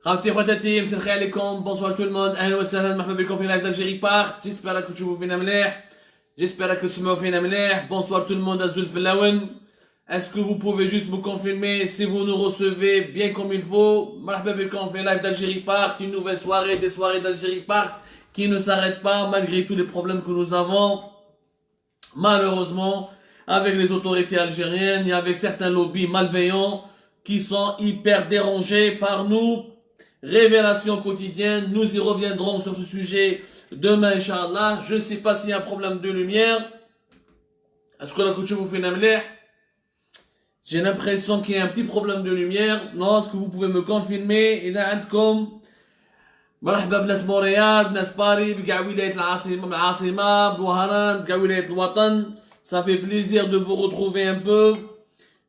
Khamti khwatati, msir khayr alaikum, bonsoir tout le monde, ahlan wa sahlan, marhaba bikum fi live d'Algérie Part, j'espère que tu vous fais mlih, j'espère que tu me fais mlih, bonsoir tout le monde, Azul Flawen. Est-ce que vous pouvez juste me confirmer si vous nous recevez bien comme il faut? Marhaba bikum fi live d'Algérie Part, une nouvelle soirée, des soirées d'Algérie Part qui ne s'arrêtent pas malgré tous les problèmes que nous avons, malheureusement, avec les autorités algériennes et avec certains lobbies malveillants qui sont hyper dérangés par nous. Révélation quotidienne, nous y reviendrons sur ce sujet demain, Inch'Allah. Je ne sais pas s'il y a un problème de lumière. Est-ce que la couture vous fait namler? J'ai l'impression qu'il y a un petit problème de lumière. Non, est-ce que vous pouvez me confirmer? Il y a عندكم مرحبا بناس مونريال, بناس باري, بكاع ولاية العاصمة, بوهران, بكاع ولاية الوطن. Ça fait plaisir de vous retrouver un peu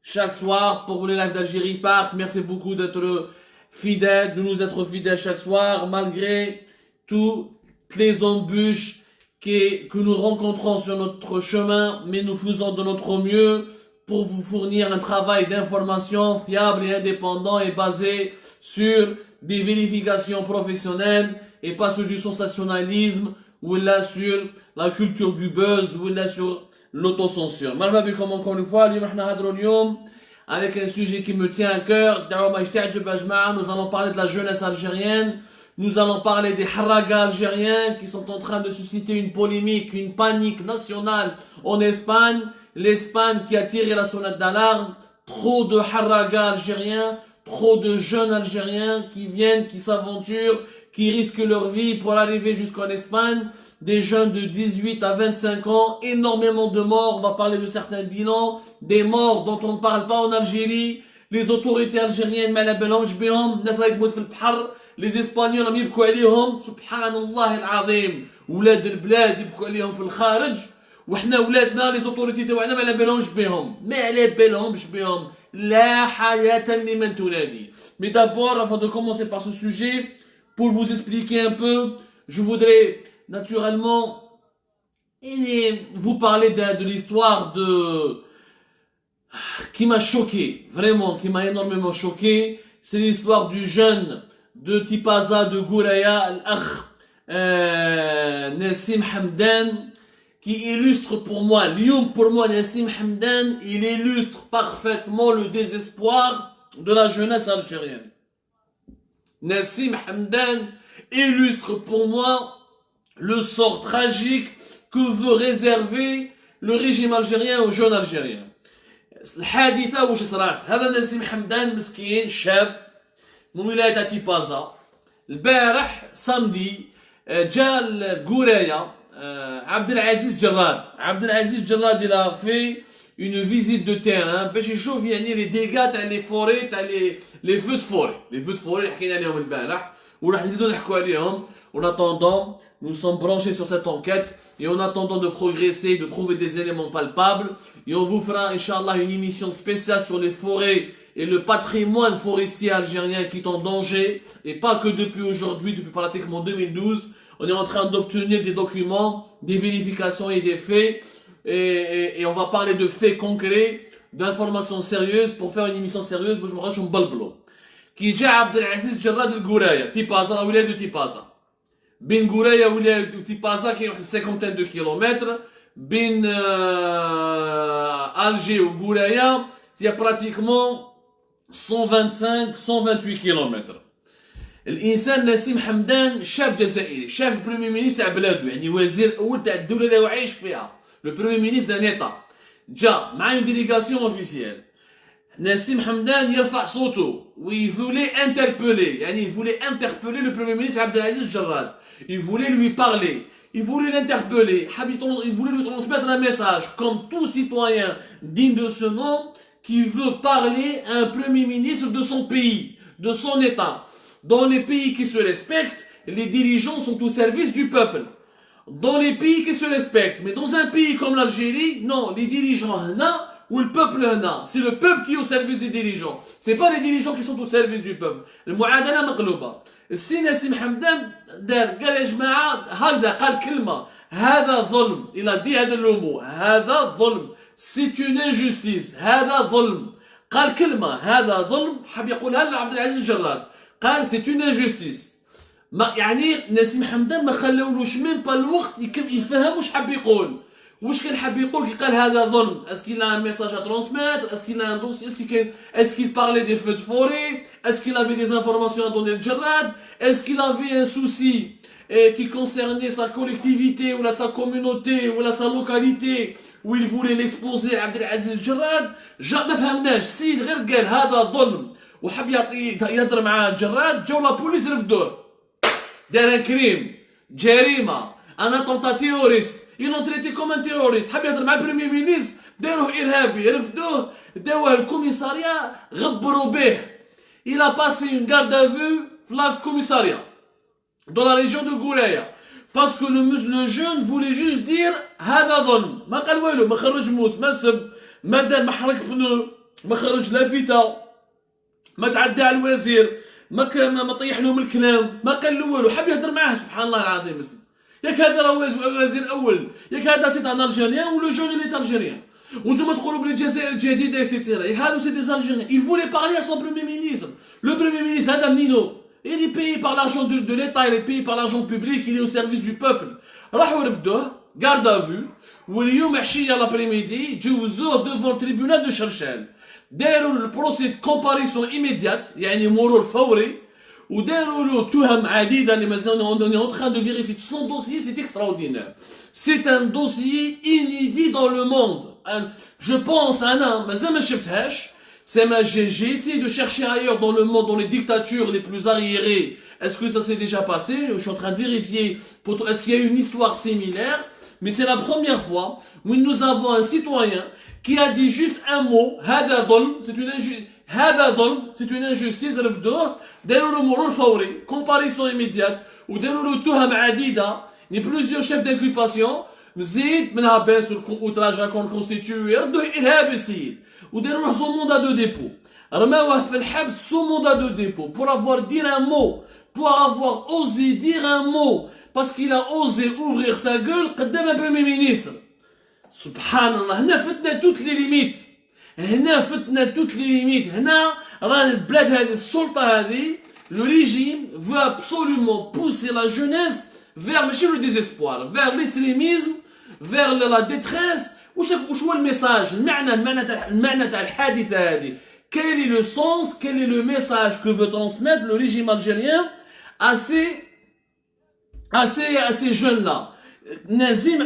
chaque soir pour les lives d'Algérie Part. Merci beaucoup d'être fidèles, de nous être fidèles chaque soir, malgré toutes les embûches que nous rencontrons sur notre chemin, mais nous faisons de notre mieux pour vous fournir un travail d'information fiable et indépendant et basé sur des vérifications professionnelles et pas sur du sensationnalisme ou là sur la culture du buzz ou là sur l'autocensure. Marhaba bikum encore une fois, avec un sujet qui me tient à cœur. Nous allons parler de la jeunesse algérienne. Nous allons parler des haragas algériens qui sont en train de susciter une polémique, une panique nationale en Espagne. L'Espagne qui a tiré la sonnette d'alarme. Trop de haragas algériens, trop de jeunes algériens qui viennent, qui s'aventurent, qui risquent leur vie pour arriver jusqu'en Espagne. Des jeunes de 18 à 25 ans, énormément de morts, on va parler de certains bilans, des morts dont on ne parle pas en Algérie, les autorités algériennes, les Espagnols, subhanallah al-azim, ولاد البلاد يبكوا عليهم في الخارج, وحنا ولادنا les autorités تاعنا ما على بالهمش بهم, ما على بالهمش بهم, لا حياة لمن تنادي. Mais d'abord, avant de commencer par ce sujet, pour vous expliquer un peu, je voudrais naturellement vous parler de l'histoire qui m'a choqué, vraiment, qui m'a énormément choqué. C'est l'histoire du jeune de Tipaza de Gouraya, Nassim Hamdan, qui illustre pour moi, Nassim Hamdan, il illustre parfaitement le désespoir de la jeunesse algérienne. Nassim Hamdan illustre pour moi le sort tragique que veut réserver le régime algérien aux jeunes algériens. الحادثة واش صرات؟ هذا نسيم حمدان مسكين شاب من ولاية تيبازا. البارح سامدي جا القراية عبد العزيز جراد il a fait une visite de terrain باش يشوف يعني les dégâts تاع les forêts تاع les feux de forêt. Les feux de forêt اللي حكينا عليهم البارح وراح نزيدو نحكوا عليهم. En attendant, nous sommes branchés sur cette enquête et en attendant de progresser, de trouver des éléments palpables, et on vous fera, Inch'Allah, une émission spéciale sur les forêts et le patrimoine forestier algérien qui est en danger, et pas que depuis aujourd'hui, depuis pratiquement 2012. On est en train d'obtenir des documents, des vérifications et des faits, et on va parler de faits concrets, d'informations sérieuses pour faire une émission sérieuse. Moi, je me rends sur Balblo. Qui est Abdelaziz Jarrad el-Gouraya, Tipaza, la wilaya de Tipaza. بين قراية ولاية تيبازا كاين واحد 50 دو كيلومتر, بين الجي وقراية هي براتيكمون 128 كيلومتر. الانسان نسيم حمدان شاب جزائري, شاف البريمير مينيستر تاع بلادو, يعني وزير الاول تاع الدوله اللي هو عايش فيها, لو بريمير مينيستر دان ايطا, جا مع اون ديليغاسيون اوفيسيال. Nassim Hamdan يرفع صوته il voulait interpeller, يعني il voulait interpeller le premier ministre Abdelaziz Jarrad. Il voulait lui parler, il voulait l'interpeller, il voulait lui transmettre un message comme tout citoyen digne de ce nom qui veut parler à un premier ministre de son pays, de son état. Dans les pays qui se respectent, les dirigeants sont au service du peuple. Dans les pays qui se respectent, mais dans un pays comme l'Algérie, non, les dirigeants ou le peuple هنا, c'est le peuple qui est au service des dirigeants, c'est pas les dirigeants qui sont au service du peuple. المعادلة مقلوبة. السي نسيم حمدان قال يا جماعة هكذا, قال كلمة, هذا ظلم, il a dit هذا اللومو, هذا ظلم, c'est une injustice, هذا ظلم, قال كلمة, هذا ظلم, حاب يقولها لعبد العزيز جراد. قال سي اون انجستيس. ما يعني نسيم حمدان ما خلاولوش ميم با الوقت يفهم واش حاب يقول. واش كان حاب يقول كي قال هذا ظلم؟ اسكيل ان ميساج ا ترونسميتر؟ اسكيل ان دوسي؟ اسكيل بارلي دي فeux de forêt؟ اسكيل افي دي انفورماسيون ا دوني للجراد؟ اسكيل افي ان سوسي qui concernait sa collectivité ou sa communauté ou sa localité où il voulait l'exposer à Abdelaziz الجراد؟ ما فهمناش. السيد غير قال هذا ظلم وحب يهضر مع الجراد، جاو لا بوليس رفدوه. دار ان كريم، جريمه، ان اتونتا تيروريست، ils l'ont traité comme un terroriste. حب يهضر مع البريمي مينيستر، داروه ارهابي، رفدوه، داوه الكوميساريا، غبروا به. il a passé une garde à vue في الكوميساريا dans la région de Gouraya parce que le jeune voulait juste dire هذا ظلم. ما قال والو، ما خرج موس، ما سب، ما دار، ما حرك بنو، ما خرج لافته، ما تعدى على الوزير، ما طيح لهم الكلام، ما قال له والو. حب يهضر معاه. سبحان الله العظيم. ياك هذا راه وزير الاول، ياك هذا سيت ان الجيريان ولو جون اللي الجيريان، وانتم تقولوا بلي الجزائر الجديده اكسيتيرا. ياك هذا سي دي الجيريان. il voulait parler à son premier ministre. le premier ministre هذا منينو؟ il est payé par l'argent de l'État, il est payé par l'argent public, il est au service du peuple. راحوا رفدوه garde à vue، واليوم عشيه لابريميدي جوزوه devant le tribunal de Cherchel. داروا البروسيد كومباريسون ايميديات، يعني مرور فوري، وداروا له تهم عديده اللي مازال on est en train de vérifier son dossier. C'est extraordinaire. C'est un dossier inédit dans le monde. Je pense انا مازال ما شفتهاش. j'ai essayé de chercher ailleurs dans le monde, dans les dictatures les plus arriérées, est-ce que ça s'est déjà passé? Je suis en train de vérifier est-ce qu'il y a une histoire similaire, mais c'est la première fois où nous avons un citoyen qui a dit juste un mot, هذا ظلم, c'est une injustice, رفضوه، داروا له مرور فوري، comparaison immédiate، وداروا له تهم عديدة، plusieurs chefs d'inculpation، مزيد منها بين sur outrage à compte constitué، ردوه إرهابي السيد، وداروا له son mandat de dépôt، رماوه في الحبس sous mandat de dépôt pour avoir dit un mot، pour avoir osé dire un mot، parce qu'il a osé ouvrir sa gueule قدام un premier ministre. سبحان الله. هنا فتنا toutes les limites، هنا فتنا toutes les limites. هنا راه البلاد هذه، السلطة هذه، le régime veut absolument pousser la jeunesse vers ماشي le désespoir، vers l'extrémisme، vers la détresse. وش هو الميساج؟ المعنى تاع الحادثة هذه. Quel est le sens, quel est le message que veut transmettre le régime algérien à ces jeunes là؟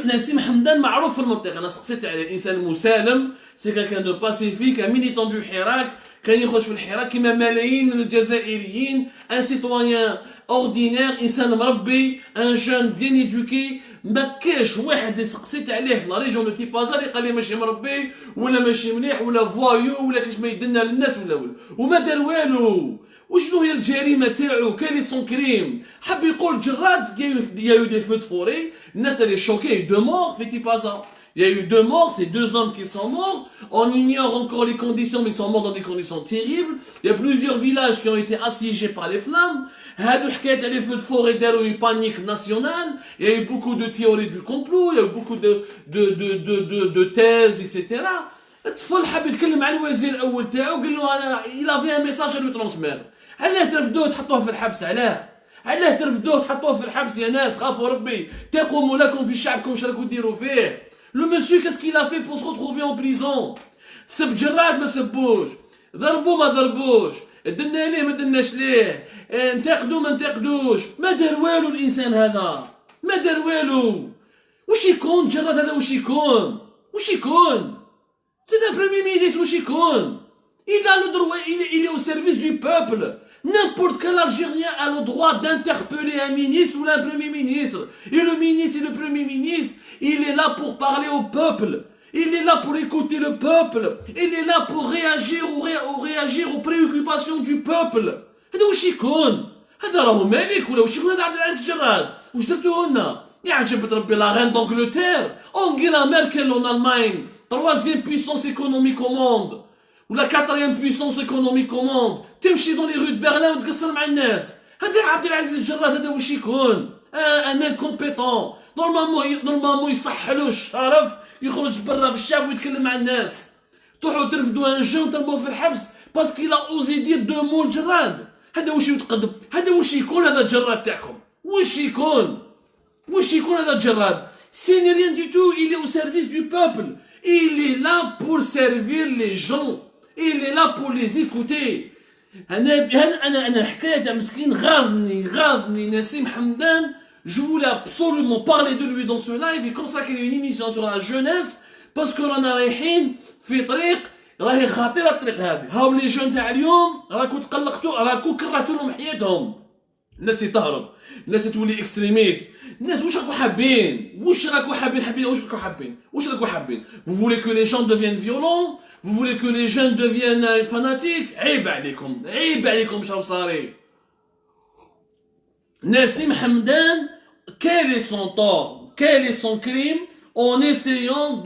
نسيم حمدان معروف في المنطقه. انا سقسيت عليه، انسان مسالم، سي كان دو باسيفيك، ان ميليتون دو حراك، كان يخرج في الحراك كما ملايين من الجزائريين، ان سيتويان اوردينير، انسان مربي، ان جون بيان ايدوكي. ما كاش واحد اللي سقسيت عليه في لا ريجون دو تيبازار يقال لي ماشي مربي ولا ماشي مليح ولا فوايو ولا كاش ما يدنا للناس ولا وما دار والو. وشنو هي الجريمه تاعو؟ كان لي سون كريم. حب يقول جراد يا يو دي فو دو فوري. الناس اللي شوكي دو مور في تيبازا. Il y a eu 2 morts, c'est 2 hommes qui sont morts. On ignore encore les conditions, mais ils sont morts dans des conditions terribles. Il y a plusieurs villages qui ont été assiégés par les flammes. هادو حكاية على feux de forêt داروا une panique nationale. Il y a eu beaucoup de théories du complot, il y a eu beaucoup de thèses, etc. الطفل حاب يتكلم على الوزير الاول تاعو، قال له انا il avait un message à lui transmettre. علاه ترفدوه تحطوه في الحبس؟ علاه ترفدوه تحطوه في الحبس يا ناس؟ خافوا ربي، تقوموا لكم في شعبكم واش راكم ديروا فيه؟ Le monsieur, qu'est-ce qu'il a fait pour se retrouver en prison? سب جراد ما سبوش، ضربوه ما ضربوش، دنا ليه ما دناش ليه، انتقدوا ما انتقدوش، ما دار والو الانسان هذا، ما دار والو. وش يكون جراد هذا؟ وش يكون؟ C'est un premier ministre. وش يكون؟ Il a le droit, il est au service du peuple. N'importe quel Algérien a le droit d'interpeller un ministre ou un premier ministre. Et le ministre et le premier ministre, il est là pour parler au peuple. Il est là pour écouter le peuple. Il est là pour réagir aux préoccupations du peuple. هذا وش يكون؟ هذا راهو ملك ولا وش يكون؟ هذا عبد العزيز الجراد. وش درتو لنا؟ يعجب ربي لا reine d'Angleterre, Angela Merkel en Allemagne, 3e puissance économique au monde. ou la 4e puissance économique au monde. تمشي dans les rues de Berlin وتقصر مع الناس. هذا عبد العزيز الجراد هذا واش يكون؟ ان انكومبيتون. نورمالمون يصحلو الشرف يخرج برا في الشعب ويتكلم مع الناس. تروحوا ترفدوا ان جون ترموه في الحبس باسكو il a osé dire 2 mots الجراد. هذا واش يتقدم، هذا واش يكون، هذا الجراد تاعكم واش يكون، واش يكون هذا الجراد؟ Ce n'est rien du tout, il est au service du peuple. Il est là pour servir les gens. Il est là pour les écouter. أنا حكاية تاع مسكين غاضني نسيم حمدان. Je voulais absolument parler de lui dans ce live et consacrer une émission sur la jeunesse parce que رانا رايحين في طريق راهي خطيرة. الطريق هذه هاو لي جون تاع اليوم راكو تقلقتوا، راكو كرهتوا لهم حياتهم. الناس تهرب، الناس تولي اكستريميست، الناس واش راكو حابين؟ واش راكو حابين واش راكو حابين؟ Vous voulez que les gens deviennent violents? Vous voulez que les jeunes deviennent fanatiques? عيب عليكم شاو صاري. Nassim Hamdan, quel est son tort? Quel est son crime en essayant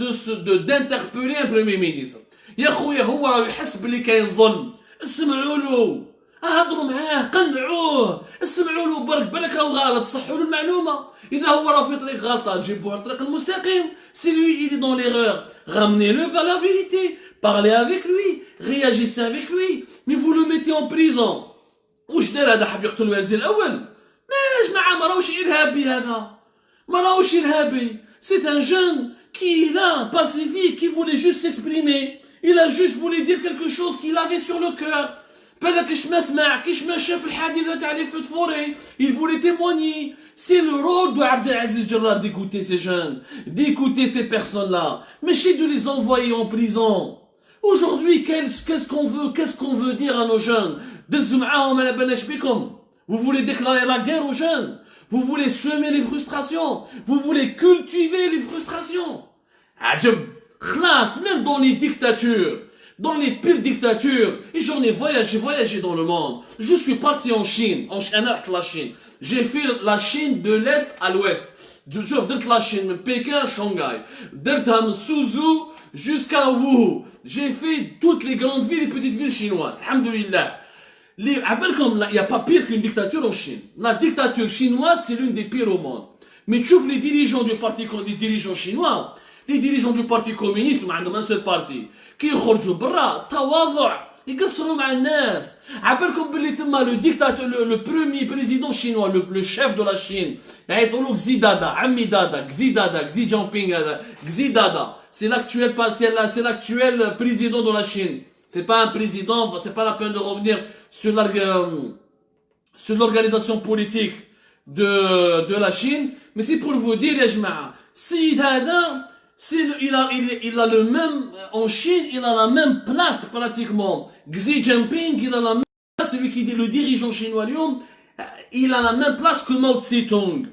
d'interpeller un premier ministre? يا خويا هو راه يحس بلي كاين ظلم، اسمعوا له، هضروا معاه، قنعوه، اسمعوا له برك، بالك راهو غلط، صحوا له المعلومه. اذا هو راه في طريق غلطه تجيبوه على الطريق المستقيم. Si lui il est dans l'erreur, ramenez-le vers la vérité, parlez avec lui, réagissez avec lui. Mais vous le mettez en prison. واش دار هذا؟ حب يقتل الوزير الاول؟ ما جماعه ما راهوش ارهابي، هذا ما راهوش ارهابي. C'est un jeune qui là pacifique, qui voulait juste s'exprimer. Il a juste voulu dire quelque chose qu'il avait sur le cœur. Il voulait témoigner. C'est le rôle de Abdelaziz Jarrad d'écouter ces jeunes, d'écouter ces personnes-là, mais de les envoyer en prison. Aujourd'hui, qu'est-ce qu'on veut dire à nos jeunes? Vous voulez déclarer la guerre aux jeunes? Vous voulez semer les frustrations? Vous voulez cultiver les frustrations? Même dans les dictatures, dans les pires dictatures, et j'en ai voyagé dans le monde. Je suis parti en Chine, la Chine. J'ai fait la Chine de l'Est à l'Ouest. Je suis la Chine, de Pékin à Shanghai, de Suzhou jusqu'à Wuhan. J'ai fait toutes les grandes villes et petites villes chinoises. Alhamdoulilah. Il n'y a pas pire qu'une dictature en Chine. La dictature chinoise, c'est l'une des pires au monde. Mais tu vois les dirigeants du parti, les dirigeants chinois, les dirigeants du parti communiste, un seul parti, qui يخرجوا برا تواضع يقصروا مع الناس. عبالكم باللي تما le dictateur, le premier président chinois, le chef de la Chine, يعيطوا له Xi Dada, عمي دادا, Xi Jinping, Xi Dada. C'est l'actuel président de la Chine. C'est pas un président, c'est pas la peine de revenir sur l'organisation politique de la Chine, mais c'est pour vous dire, les jma'a, Seyid Hada, il a le même, en Chine, il a la même place pratiquement. Xi Jinping, il a la même place, celui qui est le dirigeant chinois, il a la même place que Mao Tse-tung.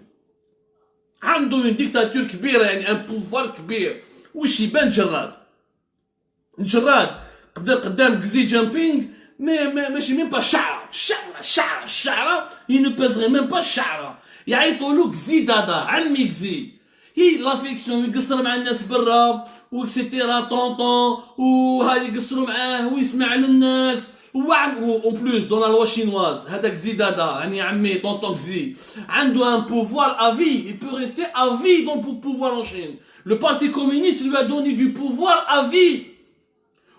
عنده une dictature كبيرة, يعني un pouvoir كبير. وش يبان جراد قدام Xi Jinping, ماشي même pas شعرة, il ne pèserait même pas شعرة. يعيطوا له Xi Dada, عمي Xi. هي لافيكسيون يقصر مع الناس برا وكسيتيرا طونطون وهاي يقصروا معاه ويسمع للناس اون بلوس دون لا لوا شينواز. هذاك Xi Dada يعني عمي طونطون Xi عنده ان بوفوار افي, il peut rester à vie dans le pouvoir en Chine. Le parti communiste lui a donné du pouvoir à vie.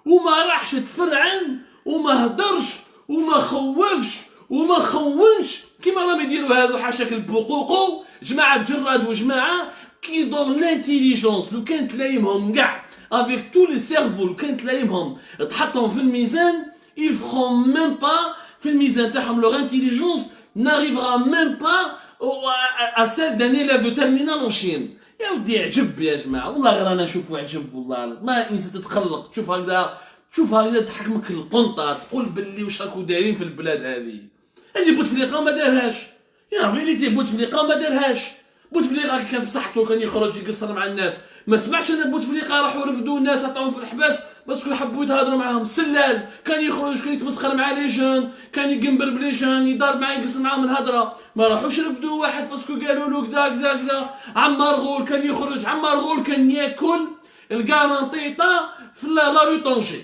وما راحش تفرعن وما هدرش وما خوفش وما خونش كيما راهم يديروا هذو حاشاك البقوقو جماعه جراد وجماعه qui dans l'intelligence. لو كان تلايمهم كاع avec tous les cerveaux, لو كان تلايمهم تحطهم في الميزان, ils feront même pas في الميزان تاعهم, leur intelligence n'arrivera même pas à celle d'un élève de terminal en Chine. يا ودي عجب يا جماعه, والله غير انا نشوفو عجب, والله ما انسى تتخلق تشوف هكذا تحكمك القنطه تقول باللي واش راكو دايرين في البلاد هذه بوتفليقه ما دارهاش. يا فيليتي بوتفليقه ما دارهاش. بوتفليقه كان في صحته كان يخرج يقصر مع الناس. ما سمعتش ان بوتفليقه راحوا رفدوا الناس عطاهم في الحباس باسكو حبوا يتهضروا معاهم. سلال كان يخرج كان يتمسخر مع لي جون, كان يقنبر بلي جون, يضارب معاه يقصر معاهم الهضره. ما راحوش رفدوا واحد باسكو قالوا له كذا. عمار غول كان يخرج, عمار غول كان ياكل الكارانتيطا في لا ري طونجي.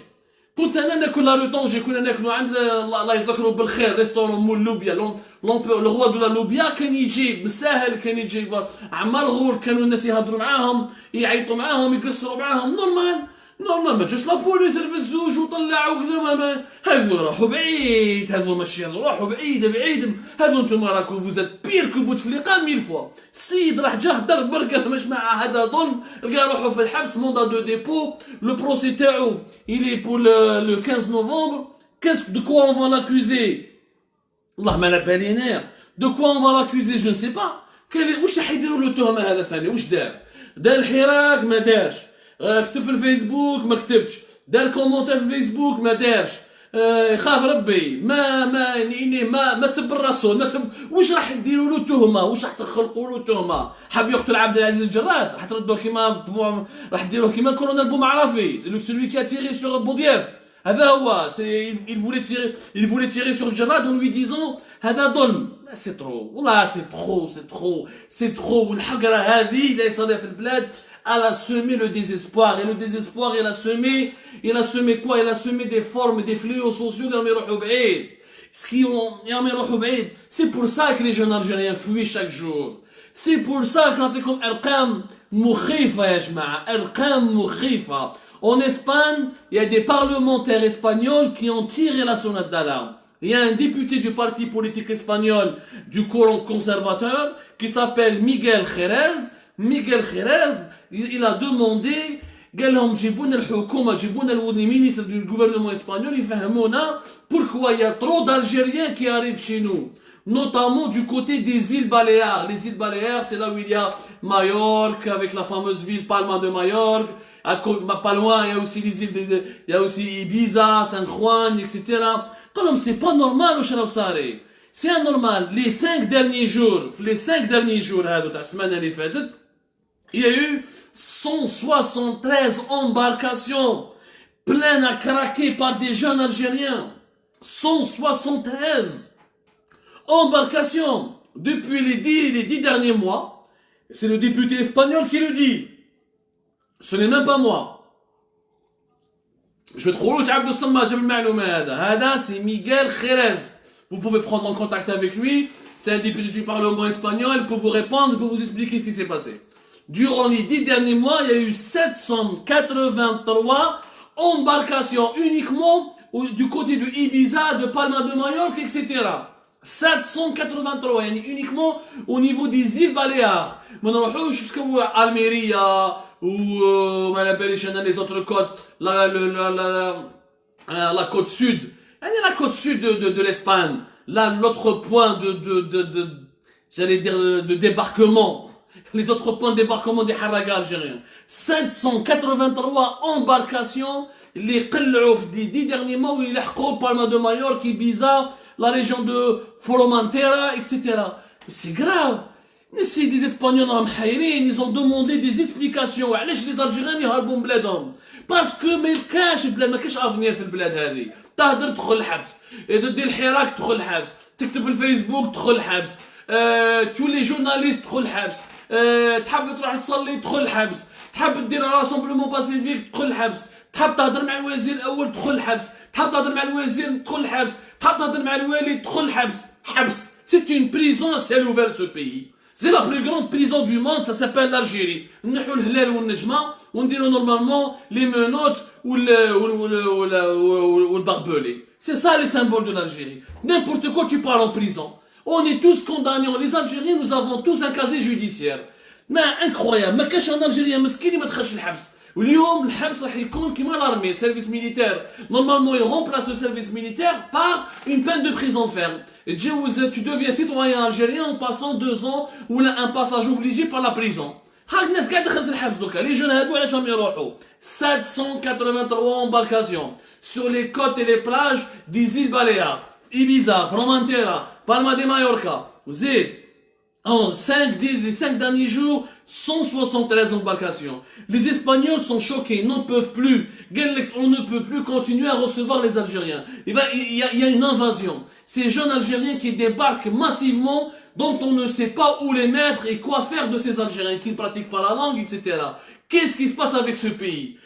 كنت انا ناكل لا ري طونجي, كنا ناكلوا عند الله يذكره بالخير ريستورون مول لوبيا, لو روا دو لا لوبيا كان يجي مساهل, كان يجي عمار غول, كانوا الناس يهضروا معاهم يعيطوا معاهم يقصروا معاهم. نورمال نورمال ما جاش لابوليس في الزوج وطلعوا كذا هذو راحوا بعيد هذو ماشي راحوا بعيد هذو انتم راكم فوزات بير كو بوتفليقه 1000 فوا السيد راح جاه دار بركه مش مع هذا ظلم لقى روحو في الحبس موندا دو ديبو لو بروسي تاعو الي بور لو 15 نوفمبر كاس دو كوا اون فا لاكوزي والله ما على بالي انايا دو كوا اون فا لاكوزي جو نسي با واش راح يديروا له التهمه هذا ثاني واش دار الحراك ما دارش كتب في الفيسبوك ما كتبش دار كومونتير في الفيسبوك ما دارش يخاف ربي ما سب الرسول ما سب واش راح ديروا له تهمه واش راح تخلقوا له تهمه حاب يقتل عبد العزيز الجراد راح تردوه كيما راح ديروه كيما الكولونيل بومعرافي سولوي كي تيري سور بودياف هذا هو il voulait tirer sur الجراد en lui disant هذا ظلم سي ترو والله سي ترو والحقره هذه اللي صار في البلاد elle a semé le désespoir et le désespoir il a semé quoi il a semé des formes des fléaux sociaux c'est pour ça que les jeunes algériens fuient chaque jour c'est pour ça que نعطيكم ارقام مخيفه يا جماعه ارقام مخيفه en Espagne il y a des parlementaires espagnols qui ont tiré la sonnette d'alarme. Il y a un député du parti politique espagnol du courant conservateur qui s'appelle Miguel Jerez il a demandé قال لهم جيبوا لنا الحكومه جيبوا لنا المينيستر du gouvernement espagnol يفهمونا pourquoi il y a trop d'Algériens qui arrivent chez nous notamment du côté des îles Baléares. Les îles Baléares c'est là où il y a Majorque avec la fameuse ville Palma de Majorque pas loin il y a aussi les îles il y a aussi Ibiza, San Juan, etc. قال لهم c'est pas normal واش راهو صاري c'est anormal les 5 derniers jours هذو تاع السمانه اللي فاتت il y a eu 173 embarcations pleines à craquer par des jeunes Algériens. 173 embarcations depuis les 10 derniers mois. C'est le député espagnol qui le dit. Ce n'est même pas moi. Je vais trop c'est Miguel Jerez. Vous pouvez prendre en contact avec lui. C'est un député du Parlement espagnol. Il peut vous répondre, il peut vous expliquer ce qui s'est passé. Durant les 10 derniers mois, il y a eu 783 embarcations uniquement du côté de Ibiza, de Palma de Majorque, etc. 783, uniquement au niveau des îles Baléares. Mais on va jusqu'à Almeria ou les autres côtes, la côte sud. La côte sud de l'Espagne. Là, l'autre point de débarquement. Les autres points de débarquement des haragas algériens. 783 embarcations, les qillouf des 10 derniers mois où il a Palma de Majorque, Ibiza, la région de Formentera, etc. C'est grave. C'est des Espagnols ils ont demandé des explications. Les Algériens يهربوا بلادهم. Parce que ما كاش بلاد ما كاش افنير في البلاد هذه. تهدر تدخل الحبس. دير الحراك تدخل الحبس. تكتب في الفيسبوك تدخل الحبس. tous les journalistes تدخل الحبس. تحب تروح تصلي تدخل الحبس تحب دير راسومبلومون باسيفيك تدخل الحبس تحب تهضر مع الوزير الاول تدخل الحبس تحب تهضر مع الوزير تدخل الحبس تحب تهضر مع الوالي تدخل الحبس c'est une prison à ciel ouvert ce pays c'est la plus grande prison du monde ça s'appelle l'Algérie نحو الهلال والنجمه ونديروا نورمالمون لي مينوت والباربولي c'est ça les symboles de l'Algérie n'importe quoi tu pars en prison. On est tous condamnés, les Algériens, nous avons tous un casier judiciaire. Mais incroyable, ما كاش un Algérien مسكين ما دخلش الحبس. واليوم الحبس راح يكون كيما l'armée, service militaire. Normalement, il remplace le service militaire par une peine de prison ferme. Et tu deviens citoyen algérien en passant 2 ans ou un passage obligé par la prison. هاك الناس قاعد دخلت الحبس دوكا، لي جون هادو علاش راهم يروحوا؟ 783 embarcations sur les côtes et les plages des îles Baléares, Ibiza, Formentera, Palma de Mallorca, Zed, en 5 derniers jours, 173 embarcations. Les Espagnols sont choqués, n'en peuvent plus. On ne peut plus continuer à recevoir les Algériens. Il y a une invasion. Ces jeunes Algériens qui débarquent massivement, dont on ne sait pas où les mettre et quoi faire de ces Algériens qui ne pratiquent pas la langue, etc. Qu'est-ce qui se passe avec ce pays?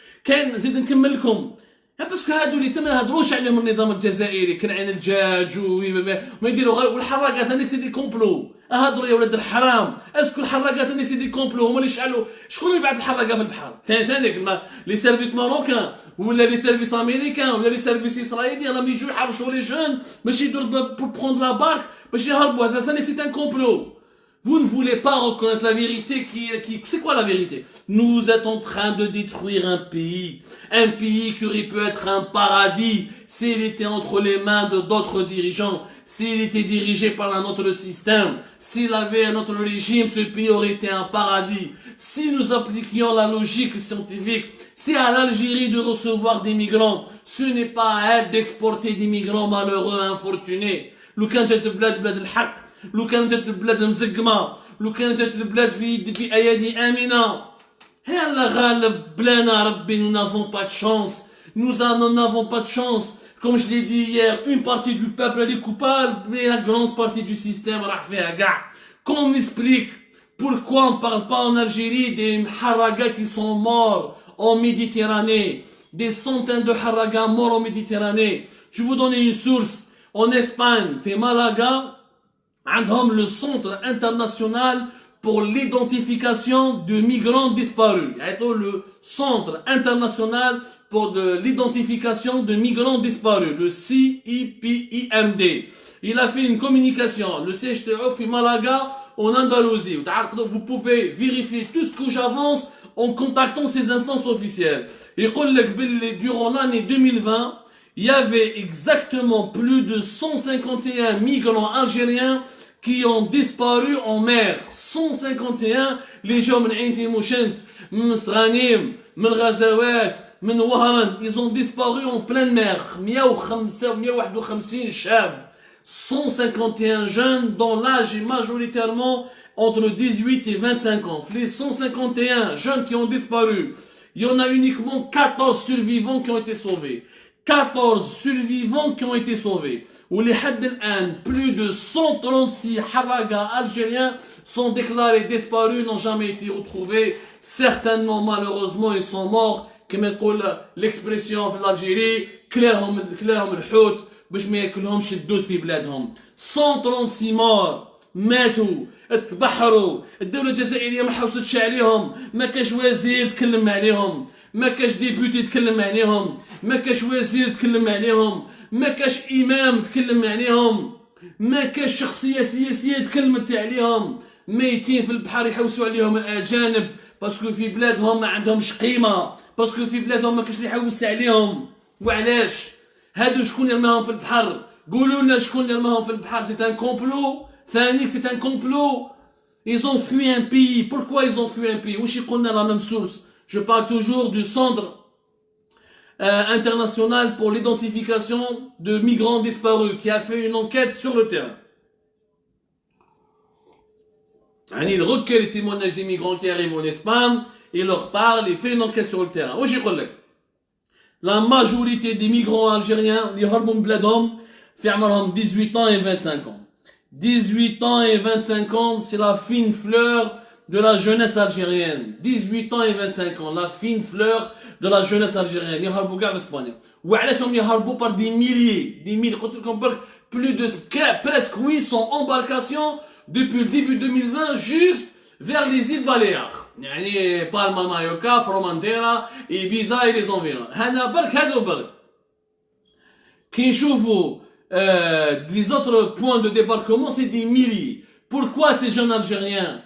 باسكو هادو اللي ما نهضروش عليهم النظام الجزائري كان عين الدجاج وما يديروا والحراقه ثاني سي دي كومبلو اهضروا يا ولاد الحرام. اسكو الحراقات اللي سي دي كومبلو هما اللي يشعلوا؟ شكون اللي يبعث الحراقه في البحر؟ ثاني لي سيرفيس ماروكان ولا لي سيرفيس امريكان ولا لي سيرفيس اسرائيليين راهم يجوا يحرشوا لي جون باش يدوروا بور بروندر لا بارك باش يهربوا. هذا ثاني سي ان كومبلو. Vous ne voulez pas reconnaître la vérité c'est quoi la vérité? Nous êtes en train de détruire un pays qui aurait pu être un paradis s'il était entre les mains de d'autres dirigeants, s'il était dirigé par un autre système, s'il avait un autre régime, ce pays aurait été un paradis. Si nous appliquions la logique scientifique, c'est à l'Algérie de recevoir des migrants, ce n'est pas à elle d'exporter des migrants malheureux, infortunés. لو كان جات البلاد بلاد الحق، لو كان جات البلاد مزقمه، لو كان جات البلاد في ايادي امنه، هلا غالب بلانا ربي. nous n'avons pas de chance, nous n'avons pas de chance. Comme je l'ai dit hier, une partie du peuple elle est coupable, mais la grande partie du système راح فيها كاع. Qu'on m'explique pourquoi on parle pas en Algérie des haragas qui sont morts en Méditerranée, des centaines de haragas morts en Méditerranée. Je vais vous donner une source. En Espagne, في Malaga, عندهم le centre international pour l'identification de migrants disparus. Le centre international pour l'identification de migrants disparus, le CIPIMD. Il a fait une communication, le CHTO في Malaga en Andalousie. Vous pouvez vérifier tout ce que j'avance en contactant ces instances officielles. يقول لك باللي durant l'année 2020, il y avait exactement plus de 151 migrants algériens qui ont disparu en mer. 151 les gens من عين تيموشنت من سغانيم من غزوات من وهران, ils ont disparu en pleine mer. 151 شاب, 151 jeunes dont l'âge est majoritairement entre 18 et 25 ans. Les 151 jeunes qui ont disparu, il y en a uniquement 14 survivants qui ont été sauvés. 14 survivants qui ont été sauvés. Ou les plus de 136 haragas algériens sont déclarés disparus, n'ont jamais été retrouvés. Certainement, malheureusement, ils sont morts. Comme l'expression de l'Algérie, كلاهم الحوت باش ما ياكلهمش الدود في بلادهم. 136 morts ماتوا تبحروا. الدولة الجزائرية ما حوستش عليهم، ما كاش وزير تكلم عليهم، ما كاش ديبوتي تكلم عليهم، ما كاش وزير تكلم عليهم، ما كاش امام تكلم عليهم، ما كاش شخصيه سياسيه تكلمت عليهم. ميتين في البحر يحوسوا عليهم الاجانب باسكو في بلادهم ما عندهمش قيمه، باسكو في بلادهم ما كاش اللي يحوس عليهم. وعلاش هادو شكون يرماهم في البحر؟ قولوا لنا شكون يرماهم في البحر. سي ان كومبلو ثاني، سي ان كومبلو. ils ont fui un pays. Pourquoi ils ont fui un pays? واش يقولنا la même source. Je parle toujours du centre international pour l'identification de migrants disparus qui a fait une enquête sur le terrain. Il recueille les témoignages des migrants qui arrivent en Espagne, il leur parle, il fait une enquête sur le terrain. La majorité des migrants algériens, les harbon bladom, ferment 18 ans et 25 ans. 18 ans et 25 ans, c'est la fine fleur de la jeunesse algérienne. 18 ans et 25 ans, la fine fleur de la jeunesse algérienne. يهربوا كاع في اسبانيا. وعلاشهم يهربوا par des milliers, قلت لكم برك plus de presque 800 embarcations depuis le début 2020 juste vers les îles Baléares. يعني Palma, Mallorca, Formentera, Ibiza et les environs. هنا برك هادو برك. كي نشوفوا les autres points de débarquement, c'est des milliers. Pourquoi ces jeunes Algériens,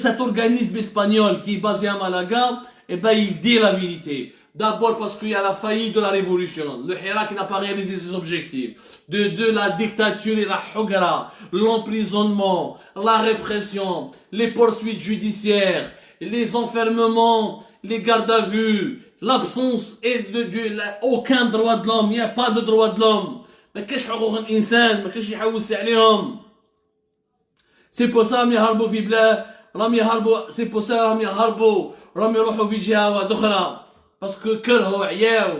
cet organisme espagnol qui est basé à Malaga, eh ben, il dit la vérité. D'abord parce qu'il y a la faillite de la révolution. Le Hirak n'a pas réalisé ses objectifs. De la dictature et la hogara, l'emprisonnement, la répression, les poursuites judiciaires, les enfermements, les gardes à vue, l'absence et aucun droit de l'homme. Il n'y a pas de droit de l'homme. ما كاش حقوق الانسان، ما كاش يحوس عليهم. سي بو سا راهم يهربوا في بلاد، راهم يهربوا، سي بو سا راهم يهربوا، راهم يروحوا في جهه اخرى باسكو كرهوا عياو.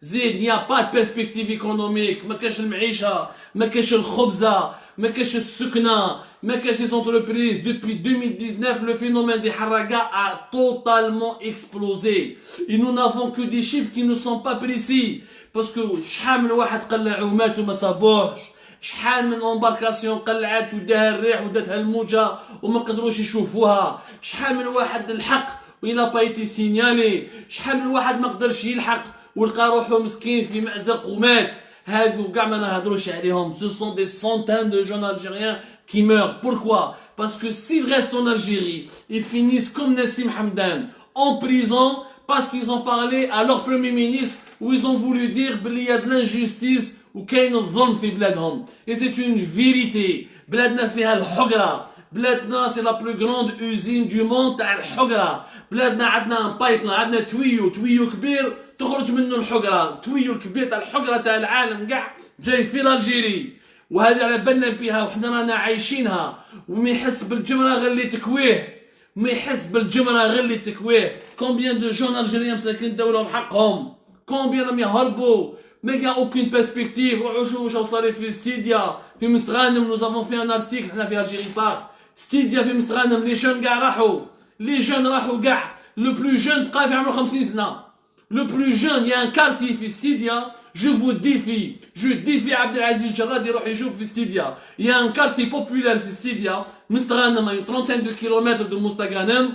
زيد نيا با بيرسبكتيف ايكونوميك، ما كاش المعيشه، ما كاش الخبزه، ما كاش السكنه، ما كاش les entreprises. Depuis 2019, le phénomène des haragas a totalement explosé. Et nous n'avons que des chiffres qui ne sont pas précis. باسكو شحال من واحد قلعوا ماتوا ما صابوهش، شحال من امباركاسيون قلعت وداها الريح وداتها الموجه وما قدروش يشوفوها، شحال من واحد الحق وإلا بايتي سينيالي، شحال من واحد ما قدرش يلحق ولقى روحو مسكين في مأزق ومات. هادو كاع ما نهضروش عليهم. Ce sont des centaines de jeunes Algériens qui meurent. Pourquoi? Parce que s'ils restent en Algérie, ils finissent comme Nassim Hamdan, en prison, parce qu'ils ont parlé à leur premier ministre, où ils ont voulu dire qu'il y a de l'injustice ou qu'il y a une zone في بلادهم. Et c'est une vérité. بلادنا فيها الحقرة. بلادنا c'est la plus grande usine du monde تاع الحقرة. بلادنا عندنا بايبنا، عندنا تويو كبير تخرج منه الحقرة، تويو الكبير تاع الحقرة تاع العالم كاع جاي في الجيري، وهذه على بالنا بها وحنا رانا عايشينها. وما يحس بالجمرة غير اللي تكويه، ما يحس بالجمرة غير اللي تكويه. كومبيان دو جون الجيريان مساكين داو لهم حقهم، كومبيان راهم يهربوا، ما كاع اوكين بيرسبكتيف. روحوا شوفوا واش صار في ستيديا في مستغانم. نو زافون في ان ارتيكل حنا في الجيري بارك، ستيديا في مستغانم لي جون كاع راحوا، لي جون راحوا كاع. لو بلو جون بقى في عمره 50 سنة. Le plus jeune, il y a un quartier في ستيديا, je vous défie, je défie Abdelaziz Jarrad يروح يشوف في ستيديا. Il y a un quartier populaire في ستيديا, مستغانم, une trentaine de kilomètres de Mostaganem,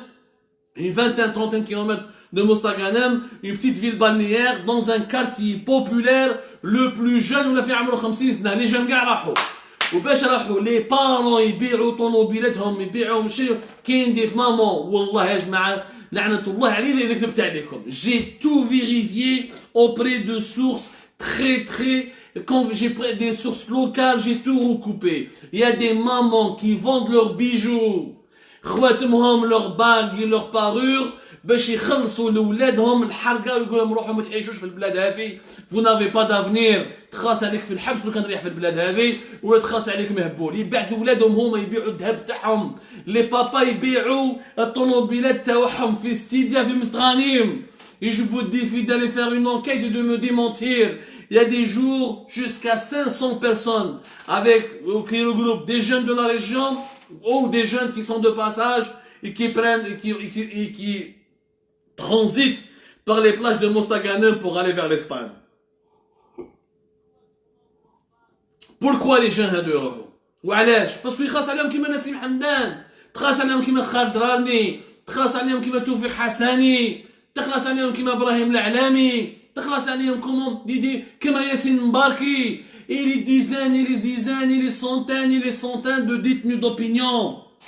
une vingtaine, trentaine de kilomètres de Mostaganem, une petite ville balnéaire, dans un quartier populaire, le plus jeune, ولا في عمره 50 سنة, les jeunes كاع راحوا. وباش راحوا لي بارون يبيعوا طوموبيلاتهم يبيعوا ماشي كاين دي مامون. والله يا جماعه لعنة الله عليه إذا كذبت عليكم. J'ai tout vérifié auprès de sources très quand j'ai pris des sources locales, j'ai tout recoupé. Il y a des mamans qui vendent leurs bijoux, خواتمهم leurs bagues et leurs parures باش يخلصوا لولادهم الحرقه ويقول لهم روحوا ما تعيشوش في البلاد هذه. Vous n'avez pas d'avenir. تخاص عليك في الحبس لو كان تريح في البلاد هذه، ولا تخاص عليك مهبول. يبعثوا ولادهم هما يبيعوا الذهب تاعهم، لي بابا يبيعوا الطوموبيلات تاعهم في ستيديا في مستغانيم. Et je vous défie d'aller faire une enquête et de me démentir. Il y a des jours jusqu'à 500 personnes avec qui regroupent des jeunes de la région ou des jeunes qui sont de passage et qui prennent et qui transitent par les plages de Mostaganem pour aller vers l'Espagne. Pourquoi les jeunes هادو يروحوا؟ وعلاش؟ باسكو يخاص عليهم كيما نسيم حمدان، تخاص عليهم كيما خالد راني، تخاص عليهم كيما توفيق حساني، تخلص عليهم كيما ابراهيم العلامي، تخلص عليهم كيما ياسين مباركي. Et les dizaines et les dizaines et les centaines de détenus d'opinion.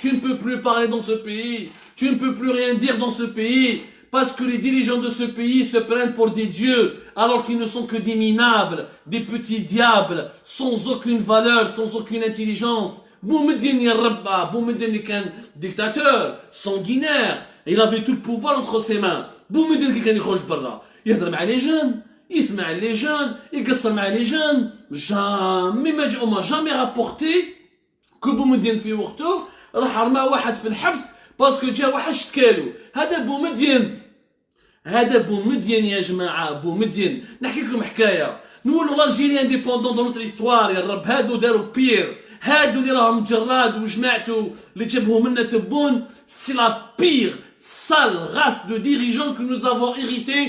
Tu ne peux plus parler dans ce pays, tu ne peux plus rien dire dans ce pays, parce que les dirigeants de ce pays se prennent pour des dieux, alors qu'ils ne sont que des minables, des petits diables, sans aucune valeur, sans aucune intelligence. Boumediene Yarrabba, Boumediene qu'un dictateur, sanguinaire, il avait tout le pouvoir entre ses mains. Boumediene qui كان يخرج برا يهضر مع les jeunes, يسمع les jeunes, يقصر مع les jeunes. Jamais, on m'a jamais rapporté que Boumediene في وقته راح رمى واحد في الحبس باسكو جا واحد شتكالو. هذا بومدين، هذا بومدين يا جماعه، بومدين. نحكي لكم حكايه، نقولوا الجيري انديبوندون دون نوتر هيستوار. يا رب هادو داروا بير، هادو اللي راهم جراد وجماعته اللي تشبهوا منا تبون. سي لا بير sale race de dirigeants que nous avons hérité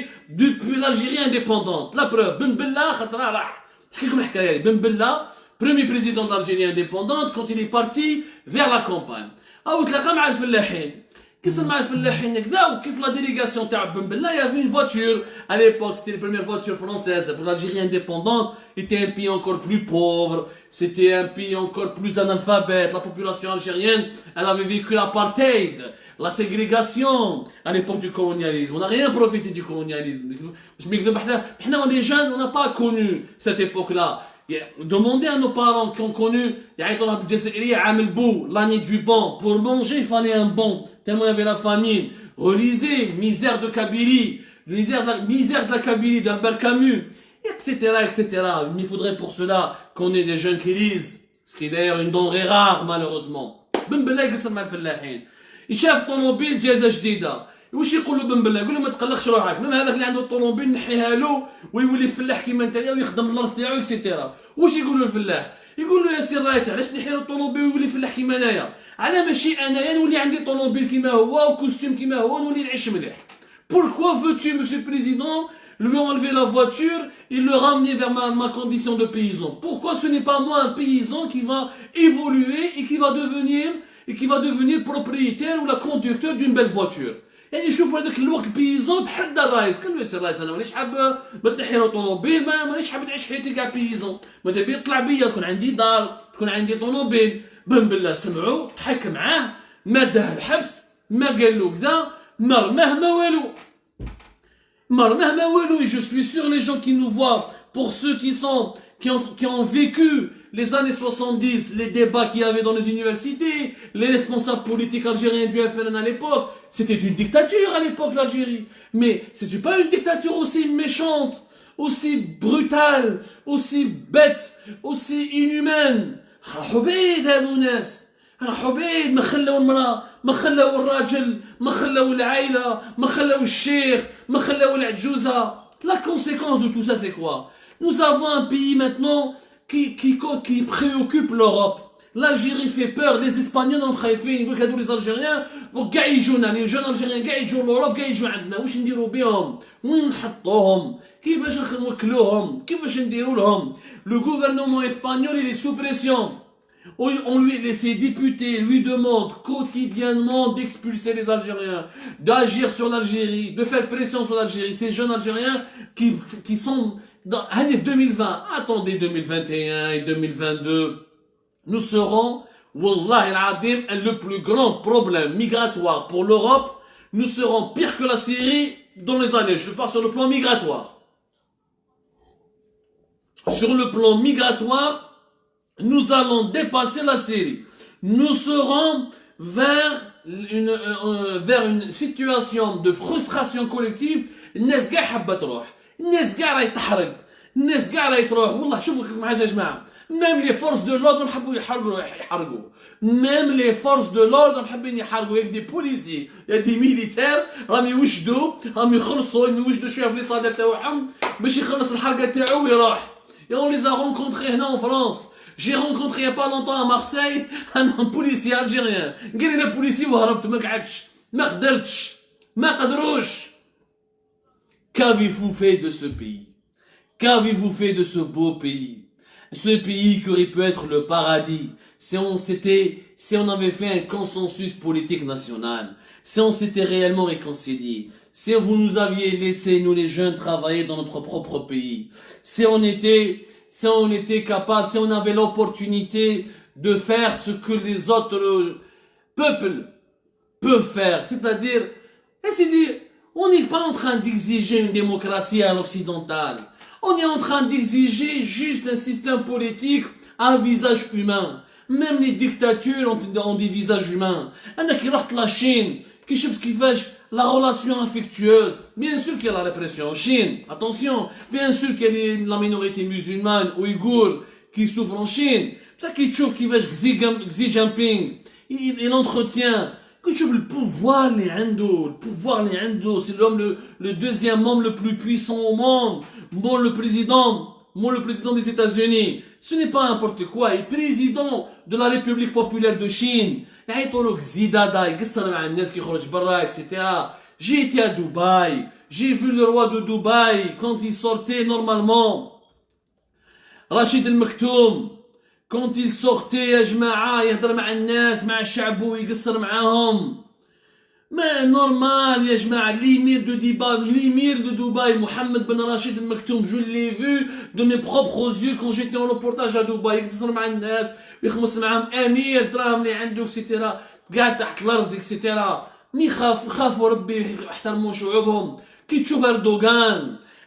depuis l'Algérie indépendante. La preuve, Ben Bella خطرة راح. نحكي لكم حكايه. Ben Bella, premier président d'Algérie indépendante, quand il est parti vers la campagne. أو تلاقى مع الفلاحين، كيصير مع الفلاحين هكذا. وكيف لا ديليغاسيون تاع بن بلا y avait une voiture à l'époque, c'était la première voiture française pour l'Algérie indépendante. C'était un pays encore plus pauvre, c'était un pays encore plus analphabète. La population algérienne, elle avait vécu l'apartheid, la ségrégation à l'époque du colonialisme. On n'a rien profité du colonialisme. Les jeunes, on n'a pas connu cette époque-là. Demandez à nos parents qui ont connu l'année du bon. Pour manger, il fallait un bon, tellement il y avait la famine. Relisez Misère de Kabylie, misère de la Kabylie d'Albert Camus, etc., etc. Il faudrait pour cela qu'on ait des jeunes qui lisent, ce qui est d'ailleurs une denrée rare malheureusement. Ben Bella يقصر مع الفلاحين، يشاف طوموبيل جازة جديدة، واش يقول له بن بلا؟ يقول له ما تقلقش روحك، من هذاك اللي عنده الطوموبيل نحيها له ويولي فلاح كيما نتايا ويخدم الارض تاعو اكسيتيرا. واش يقول له الفلاح؟ يقول له يا سي الرئيس علاش نحي له الطوموبيل ويولي فلاح كيما انايا؟ على ماشي انايا نولي عندي طوموبيل كيما هو وكوستيم كيما هو ونولي نعيش مليح. Pourquoi veux-tu, monsieur le président, lui ont enlevé la voiture et le ramené vers ma condition de paysan. Pourquoi ce n'est pas moi, un paysan, qui va évoluer et qui va devenir propriétaire ou la conducteur d'une belle voiture. يعني شوف هذاك الوقت البيزون تحدى الرايس قال له يا سي الرايس انا مانيش حاب ما تنحي طوموبيل مانيش حاب نعيش حياتي كاع بيزون ما تبي يطلع بيا تكون عندي دار تكون عندي طوموبيل بن بالله سمعوا تحك معاه ما داه الحبس ما قال له كذا ما رماه ما والو et je suis sûr les gens qui nous voient pour ceux qui ont vécu les années 70, les débats qu'il y avait dans les universités, les responsables politiques algériens du FLN à l'époque, c'était une dictature à l'époque l'Algérie. Mais c'était pas une dictature aussi méchante, aussi brutale, aussi bête, aussi inhumaine. حبيد هذو ناس حبيد ما خلاو المرأة ما خلاو الراجل ما خلاو العائلة ما خلاو الشيخ ما خلاو العجوزة. La conséquence de tout ça c'est quoi? Nous avons un pays maintenant qui préoccupe l'Europe. L'Algérie fait peur, les Espagnols ont خايفين يقول لك هذو les Algériens كاع يجونا les jeunes Algériens كاع يجوا لأوروب كاع يجوا عندنا واش نديروا بهم وين نحطوهم كيفاش نوكلوهم كيفاش نديروا لهم. Le gouvernement espagnol il est sous pression. Ses députés lui demandent quotidiennement d'expulser les Algériens, d'agir sur l'Algérie, de faire pression sur l'Algérie. Ces jeunes Algériens qui sont dans l'année 2020, attendez 2021 et 2022, nous serons, Wallah al-Adim, le plus grand problème migratoire pour l'Europe. Nous serons pire que la Syrie dans les années. Je parle sur le plan migratoire. Sur le plan migratoire, nous allons dépasser la Syrie. Nous serons vers une situation de frustration collective. الناس كاع حابة تروح. الناس كاع راهي تحرق. الناس كاع راهي تروح. والله شوفوا معايا يا جماعة. Même les forces de l'ordre حبوا يحرقوا. Même les forces de l'ordre حابين يحرقوا. Il y a des policiers, il y a des militaires راهم يوجدوا راهم يخلصوا يوجدوا شوية في الصادر تاعهم باش يخلص الحرقة تاعو ويروح. Et on les a rencontrés en France. J'ai rencontré il n'y a pas longtemps à Marseille un policier algérien. قال لي انا policier وهربت ما قعدتش ما قدرتش ما قدروش. Qu'avez-vous fait de ce pays? Qu'avez-vous fait de ce beau pays? Ce pays qui aurait pu être le paradis si on avait fait un consensus politique national, si on s'était réellement réconcilié, si vous nous aviez laissé, nous les jeunes, travailler dans notre propre pays, si on était capable, si on avait l'opportunité de faire ce que les autres peuples peuvent faire, c'est-à-dire, on n'est pas en train d'exiger une démocratie à l'occidentale. On est en train d'exiger juste un système politique à visage humain. Même les dictatures ont des visages humains. أنا كي رحت la Chine, كي شفت كيفاش la relation affectueuse. Bien sûr qu'il y a la répression en Chine. Attention, bien sûr qu'il y a la minorité musulmane ouïghour qui souffre en Chine. Ça qui تشوف كيفاش Xi Jinping il entretient. Que tu veux le pouvoir les عنده, c'est l'homme le deuxième membre le plus puissant au monde. Bon le président des États-Unis, ce n'est pas n'importe quoi, il est président de la République populaire de Chine. يعيطوا زيدادا يقصر مع الناس كيخرج برا etc. J'ai été à Dubaï, j'ai vu le roi de Dubaï quand il sortait normalement. Rachid El Maktoum quand il sortait يا جماعة يهضر مع الناس مع الشعب ويقصر معاهم. ما نورمال يا جماعة. l'émir de Dubaï Mohammed Ben Rachid El Maktoum, je l'ai vu de mes propres yeux quand j'étais en reportage à Dubaï. يقصر مع الناس ويخمس معاهم امير دراهم اللي عنده اكسيتيرا قاعد تحت الارض اكسيتيرا. مي خافوا ربي يحترموا شعوبهم. كي تشوف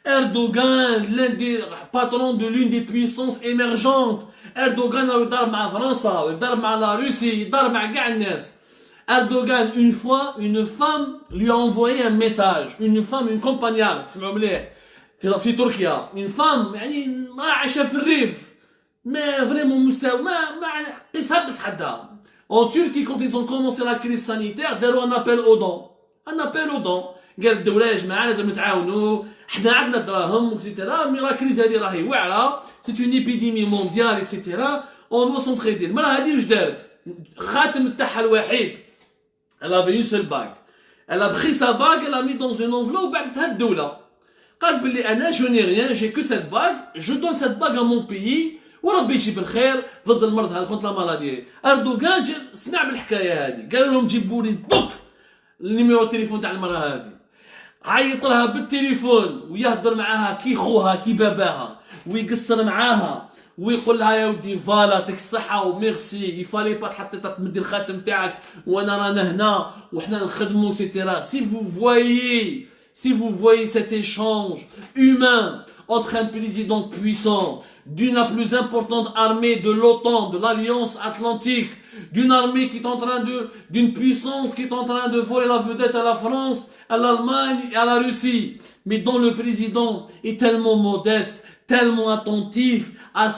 Erdogan, l'un des patrons de l'une des puissances émergentes. Erdogan يضرب مع فرنسا ويضرب مع لا روسي يضرب مع كاع الناس. Erdogan, une fois, une femme lui a envoyé un message. Une femme, une compagnarde, تسمعوا مليح في تركيا. Une femme يعني ما عايشة في الريف ما فريمون مستوى ما قيسها قيس حدها. En Turquie, quand ils ont commencé la crise sanitaire, داروا un appel aux dons. Un appel aux dons. قال الدولة يا جماعة لازم نتعاونوا. حنا عندنا دراهم وكسيتيرا مي لا كريز هذه راهي واعرة. C'est une épidémie mondiale etc. On doit s'entraider. المرأة هذه واش دارت؟ خاتم تاعها الوحيد. Elle avait une seule bague. Elle a pris sa bague, elle l'a mis dans une enveloppe, بعثتها الدولة. قال بلي انا جو ني ريان جي كو سيت باغ جو دون سيت باغ ا مون بيي وربي يجيب الخير ضد المرض هذا كونت لا مالادي. اردوغان سمع بالحكايه هذه قال لهم جيبوا لي دوك النيميرو التليفون تاع المراه هذه. عيط لها بالتليفون ويهضر معاها كي خوها كي باباها ويقصر معاها ويقول لها يا ودي فوالا يعطيك الصحه وميرسي يفالي با تحطي تمدي الخاتم تاعك وانا رانا هنا وحنا نخدمو سيتيرا. Si vous voyez cet échange humain entre un président puissant d'une la plus importante armée de l'OTAN, de l'Alliance Atlantique, d'une armée qui est en train d'une puissance qui est en train de voler la vedette à la France, à l'Allemagne et à la Russie, mais dont le président est tellement modeste, tellement attentif à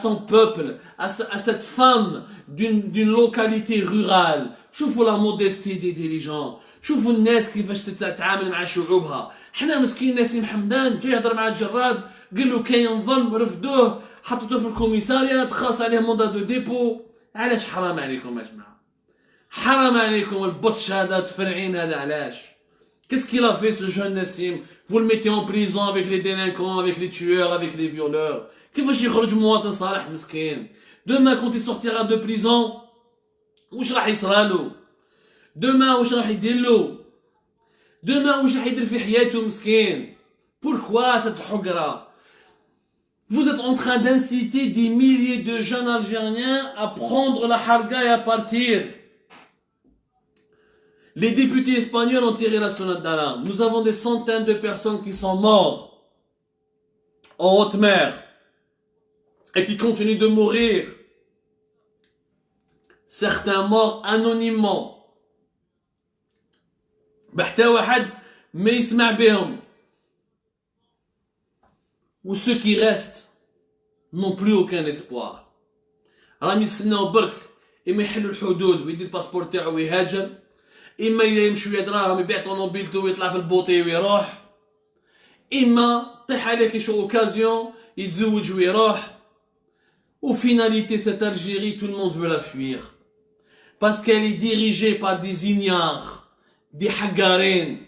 son peuple, à cette femme d'une localité rurale. شوفوا la modestie des dirigeants. شوفوا الناس كيفاش تتعامل مع شعوبها. حنا مسكين نسيم حمدان جاي يهضر مع الجراد قال له كاين ظلم رفدوه حطوه في الكوميساريا تخلص عليه موندا دو ديبو. علاش حرام عليكم يا جماعه؟ حرام عليكم البطش هذا تفرعين هذا علاش؟ Qu'est-ce qu'il a fait ce jeune Nassim? Vous le mettez en prison avec les délinquants, avec les tueurs, avec les violeurs. كيفاش يخرج مواطن صالح مسكين؟ Demain quand il sortira de prison واش راح يصرالو؟ Demain واش راح يديرلو؟ Demain واش راح يدير في حياته مسكين؟ Pourquoi cette حقرة؟ Vous êtes en train d'inciter des milliers de jeunes Algériens à prendre la harga et à partir. Les députés espagnols ont tiré la sonnette d'alarme. Nous avons des centaines de personnes qui sont mortes en haute mer et qui continuent de mourir. Certains morts anonymement. بحتى واحد ما يسمع بهم. Ou ceux qui restent n'ont plus aucun espoir. راهم يستناو برك إما يحلوا الحدود ويدير الباسبور تاعو ويهاجر، إما يمشي شوية دراهم يبيع طونوبيلتو ويطلع في البوطي ويروح، إما طيح عليه كي شو اوكازيون يتزوج ويروح. Au finalité, cette Algérie, tout le monde veut la fuir. Parce qu'elle est dirigée par des ignares, des hagarines,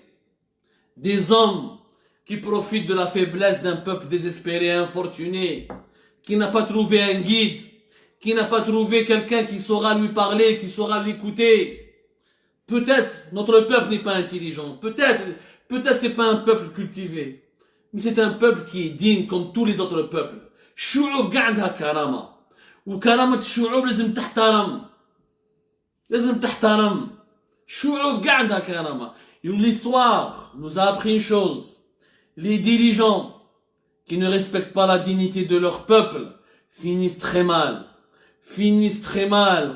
des hommes qui profitent de la faiblesse d'un peuple désespéré et infortuné, qui n'a pas trouvé un guide, qui n'a pas trouvé quelqu'un qui saura lui parler, qui saura l'écouter. Peut-être notre peuple n'est pas intelligent, peut-être c'est pas un peuple cultivé, mais c'est un peuple qui est digne comme tous les autres peuples. الشعوب قاع عندها كرامة، وكرامة الشعوب لازم تحترم. الشعوب قاع عندها كرامة. L'histoire nous a appris une chose: les dirigeants qui ne respectent pas la dignité de leur peuple finissent très mal.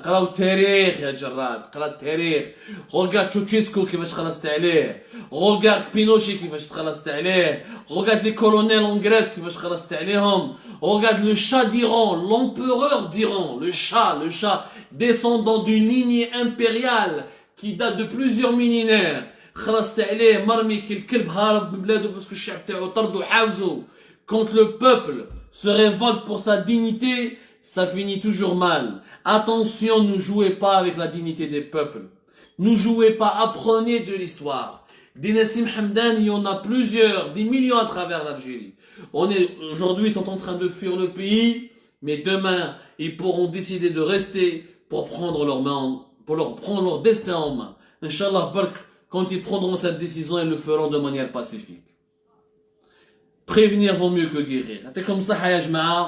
قراو التاريخ يا جراد، قرا التاريخ. Regarde تشوتشيسكو كيفاش خلصت عليه، regarde بينوشي كيفاش تخلصت عليه، regarde les colonels en Grèce كيفاش خلصت عليهم، regarde le Shah d'Iran, l'empereur d'Iran, le Shah descendant d'une lignée impériale qui date de plusieurs millénaires. خلصت عليه مرمي كي الكلب هارب من بلاده باسكو الشعب تاعو طردو حاوزو. Quand le peuple se révolte pour sa dignité, ça finit toujours mal. Attention, ne jouez pas avec la dignité des peuples. Ne jouez pas, apprenez de l'histoire. Des Nassim Hamdan, il y en a plusieurs, des millions à travers l'Algérie. Aujourd'hui, ils sont en train de fuir le pays, mais demain, ils pourront décider de rester pour prendre leur destin en main. Inch'Allah, quand ils prendront cette décision, ils le feront de manière pacifique. Prévenir vaut mieux que guérir. C'est comme ça, ya jama'a.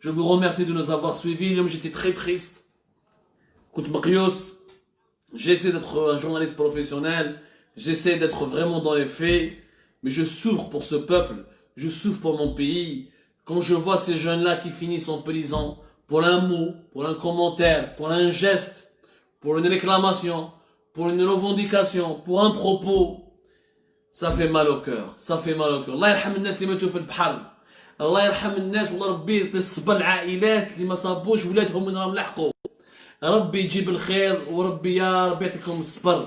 Je vous remercie de nous avoir suivis. J'étais très triste. J'essaie d'être un journaliste professionnel. J'essaie d'être vraiment dans les faits. Mais je souffre pour ce peuple. Je souffre pour mon pays. Quand je vois ces jeunes-là qui finissent en prison pour un mot, pour un commentaire, pour un geste, pour une réclamation, pour une revendication, pour un propos, ça fait mal au cœur. Ça fait mal au cœur. Allah yarham الناس اللي ماتوا في البحر. الله يرحم الناس والله ربي يصبر العائلات اللي ما صابوش ولادهم من راهم لحقوا. ربي يجيب الخير وربي يا ربي يعطيكم الصبر.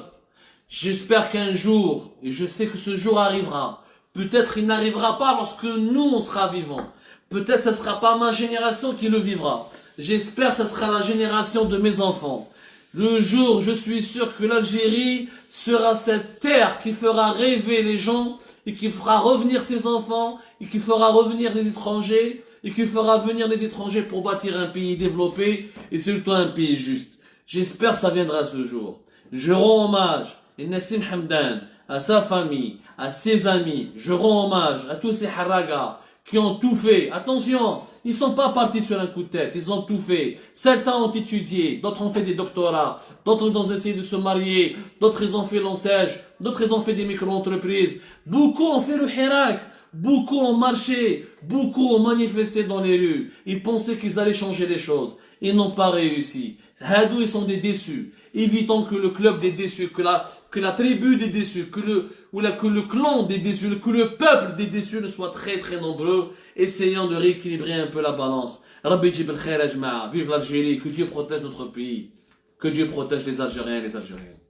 J'espère qu'un jour, et je sais que ce jour arrivera, peut-être il n'arrivera pas lorsque nous on sera vivants. Peut-être ce ne sera pas ma génération qui le vivra. J'espère que ce sera la génération de mes enfants. Le jour, je suis sûr que l'Algérie sera cette terre qui fera rêver les gens et qui fera revenir ses enfants, et qui fera revenir les étrangers, et qui fera venir les étrangers pour bâtir un pays développé, et surtout un pays juste. J'espère que ça viendra ce jour. Je rends hommage à Nassim Hamdan, à sa famille, à ses amis. Je rends hommage à tous ces haragas qui ont tout fait. Attention, ils sont pas partis sur un coup de tête, ils ont tout fait. Certains ont étudié, d'autres ont fait des doctorats, d'autres ont essayé de se marier, d'autres ils ont fait l'enseigne, d'autres ils ont fait des micro-entreprises. Beaucoup ont fait le hirak, beaucoup ont marché, beaucoup ont manifesté dans les rues. Ils pensaient qu'ils allaient changer les choses. Ils n'ont pas réussi. Hadou, ils sont des déçus. Évitons que le club des déçus, que la tribu des déçus, que le clan des déçus, que le peuple des déçus ne soit très très nombreux. Essayons de rééquilibrer un peu la balance. Rabbi Jib al-Khair Ajma'a. Vive l'Algérie. Que Dieu protège notre pays. Que Dieu protège les Algériens et les Algériennes.